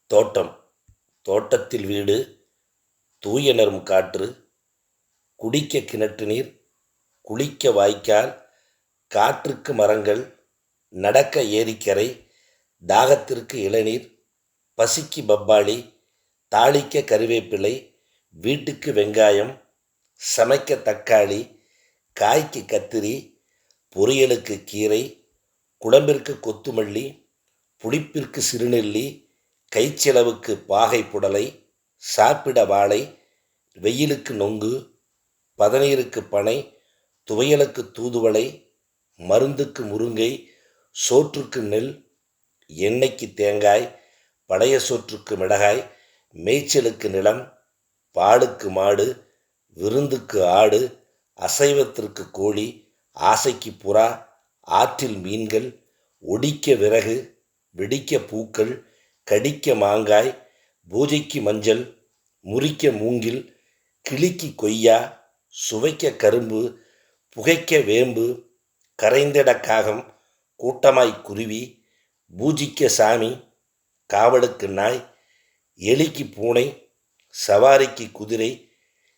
தோட்டம். தோட்டத்தில் வீடு, தூய நறும் காற்று, குடிக்க கிணற்று நீர், குளிக்க வாய்க்கால், காற்றுக்கு மரங்கள், நடக்க ஏரிக்கரை, தாகத்திற்கு இளநீர், பசிக்கு பப்பாளி, தாளிக்க கறிவேப்பிலை, வீட்டுக்கு வெங்காயம், சமைக்க தக்காளி, காய்க்கு கத்திரி, பொரியலுக்கு கீரை, குழம்பிற்கு கொத்துமல்லி, புளிப்பிற்கு சிறுநெல்லி, கைச்செலவுக்கு பாகை புடலை, சாப்பிட வாழை, வெயிலுக்கு நொங்கு, பதநீருக்கு பனை, துவையலுக்கு தூதுவளை, மருந்துக்கு முருங்கை, சோற்றுக்கு நெல், எண்ணெய்க்கு தேங்காய், பழைய சோற்றுக்கு மிளகாய், மேய்ச்சலுக்கு நிலம், பாலுக்கு மாடு, விருந்துக்கு ஆடு, அசைவத்திற்கு கோழி, ஆசைக்கு புறா, ஆற்றில் மீன்கள், ஒடிக்க விறகு, வெடிக்க பூக்கள், கடிக்க மாங்காய், பூஜைக்கு மஞ்சள், முறிக்க மூங்கில், கிளிக்கு கொய்யா, சுவைக்க கரும்பு, புகைக்க வேம்பு, கரைந்திட காகம், கூட்டமாய் குருவி, பூஜிக்க சாமி, காவலுக்கு நாய், எலிக்கு பூனை, சவாரிக்கு குதிரை,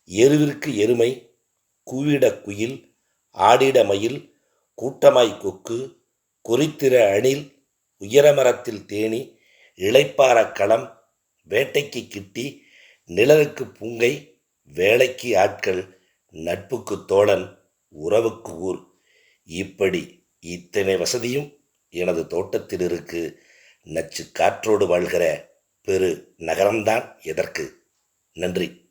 எருவிற்கு எருமை, கூவிட குயில், ஆடிட மயில், கூட்டமாய் கொக்கு, கொறித்திர அணில், உயரமரத்தில் தேனி, இளைப்பாற களம், வேட்டைக்கு கிட்டி, நிழலுக்கு பூங்கை, வேலைக்கு ஆட்கள், நட்புக்கு தோழன், உறவுக்கு ஊர். இப்படி இத்தனை வசதியும் எனது தோட்டத்தில் இருக்கு. நச்சு காற்றோடு வாழ்கிற பெரு நகரம்தான் எதற்கு? நன்றி.